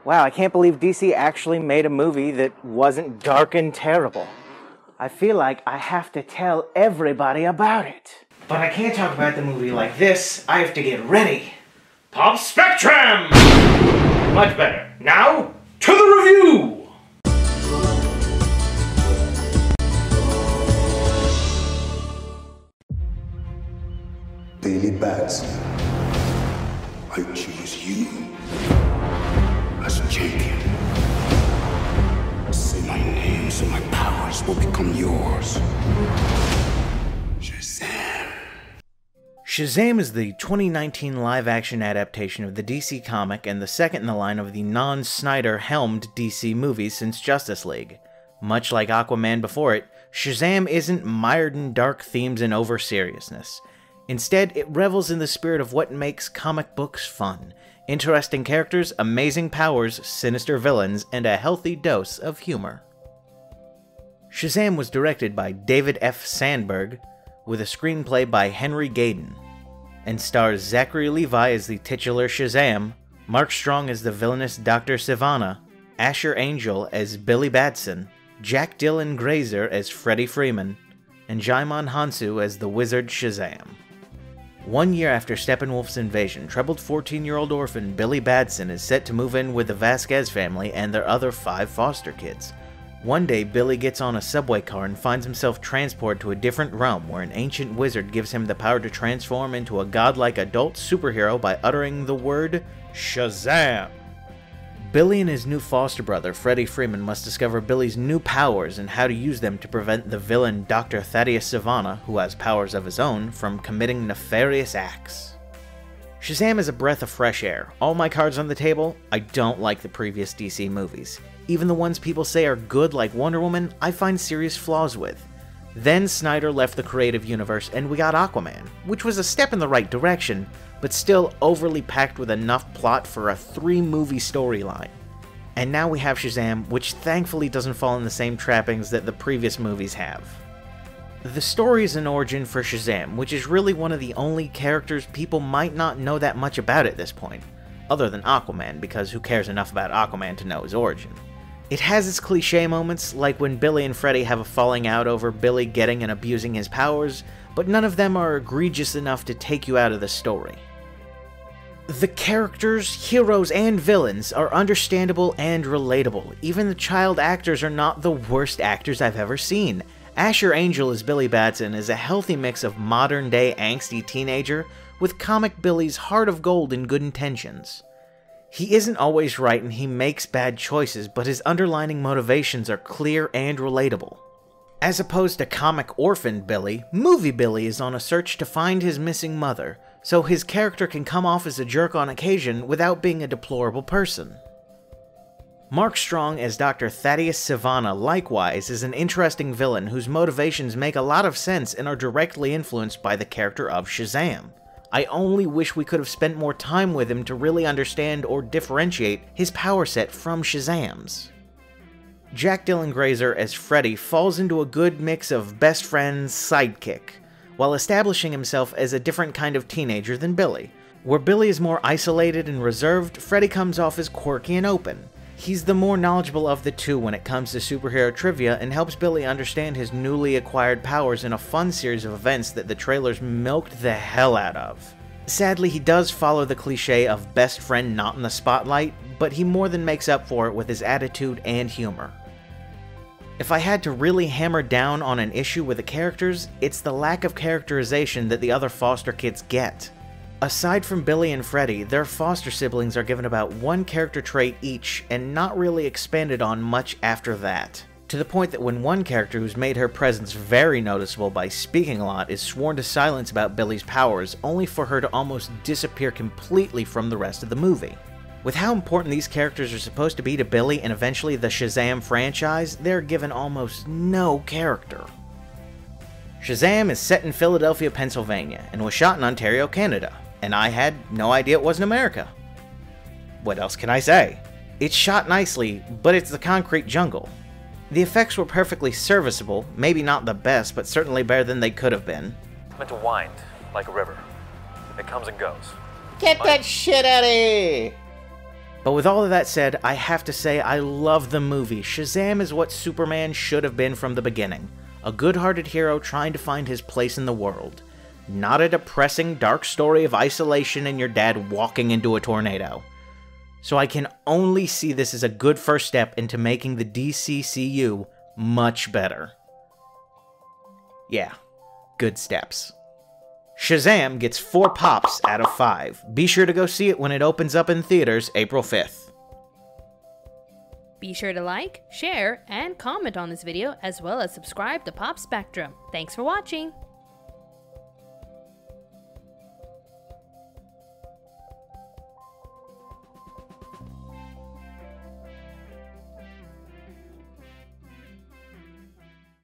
Wow, I can't believe DC actually made a movie that wasn't dark and terrible. I feel like I have to tell everybody about it. But I can't talk about the movie like this. I have to get ready. Pop Spectrum! Much better. Now, to the review! Billy Batson, I choose you as champion. Say my name so my powers will become yours. Shazam. Shazam is the 2019 live-action adaptation of the DC comic and the second in the line of the non-Snyder-helmed DC movies since Justice League. Much like Aquaman before it, Shazam isn't mired in dark themes and over-seriousness. Instead, it revels in the spirit of what makes comic books fun. Interesting characters, amazing powers, sinister villains, and a healthy dose of humor. Shazam was directed by David F. Sandberg, with a screenplay by Henry Gayden, and stars Zachary Levi as the titular Shazam, Mark Strong as the villainous Dr. Sivana, Asher Angel as Billy Batson, Jack Dylan Grazer as Freddie Freeman, and Jaimon Hansu as the Wizard Shazam. 1 year after Steppenwolf's invasion, troubled 14-year-old orphan Billy Batson is set to move in with the Vasquez family and their other 5 foster kids. One day, Billy gets on a subway car and finds himself transported to a different realm where an ancient wizard gives him the power to transform into a godlike adult superhero by uttering the word Shazam! Billy and his new foster brother, Freddie Freeman, must discover Billy's new powers and how to use them to prevent the villain Dr. Thaddeus Sivana, who has powers of his own, from committing nefarious acts. Shazam is a breath of fresh air. All my cards on the table, I don't like the previous DC movies. Even the ones people say are good like Wonder Woman, I find serious flaws with. Then Snyder left the creative universe and we got Aquaman, which was a step in the right direction, but still overly packed with enough plot for a 3-movie storyline. And now we have Shazam, which thankfully doesn't fall in the same trappings that the previous movies have. The story is an origin for Shazam, which is really one of the only characters people might not know that much about at this point, other than Aquaman, because who cares enough about Aquaman to know his origin. It has its cliche moments, like when Billy and Freddie have a falling out over Billy getting and abusing his powers, but none of them are egregious enough to take you out of the story. The characters, heroes, and villains are understandable and relatable. Even the child actors are not the worst actors I've ever seen. Asher Angel as Billy Batson is a healthy mix of modern-day angsty teenager with comic Billy's heart of gold and good intentions. He isn't always right and he makes bad choices, but his underlying motivations are clear and relatable. As opposed to comic orphan Billy, movie Billy is on a search to find his missing mother, so his character can come off as a jerk on occasion without being a deplorable person. Mark Strong as Dr. Thaddeus Sivana likewise is an interesting villain whose motivations make a lot of sense and are directly influenced by the character of Shazam. I only wish we could have spent more time with him to really understand or differentiate his power set from Shazam's. Jack Dylan Grazer as Freddy falls into a good mix of best friend's sidekick, while establishing himself as a different kind of teenager than Billy. Where Billy is more isolated and reserved, Freddy comes off as quirky and open. He's the more knowledgeable of the two when it comes to superhero trivia and helps Billy understand his newly acquired powers in a fun series of events that the trailers milked the hell out of. Sadly, he does follow the cliche of best friend not in the spotlight, but he more than makes up for it with his attitude and humor. If I had to really hammer down on an issue with the characters, it's the lack of characterization that the other foster kids get. Aside from Billy and Freddie, their foster siblings are given about one character trait each and not really expanded on much after that. To the point that when one character who's made her presence very noticeable by speaking a lot is sworn to silence about Billy's powers, only for her to almost disappear completely from the rest of the movie. With how important these characters are supposed to be to Billy and eventually the Shazam franchise, they're given almost no character. Shazam is set in Philadelphia, Pennsylvania, and was shot in Ontario, Canada, and I had no idea it wasn't America. What else can I say? It's shot nicely, but it's the concrete jungle. The effects were perfectly serviceable, maybe not the best, but certainly better than they could have been. It's meant to wind, like a river. It comes and goes. Get that shit out of here! But with all of that said, I have to say I love the movie. Shazam is what Superman should have been from the beginning. A good-hearted hero trying to find his place in the world. Not a depressing, dark story of isolation and your dad walking into a tornado. So I can only see this as a good first step into making the DCCU much better. Yeah, good steps. Shazam gets 4 pops out of 5. Be sure to go see it when it opens up in theaters April 5th. Be sure to like, share, and comment on this video, as well as subscribe to Pop Spectrum. Thanks for watching!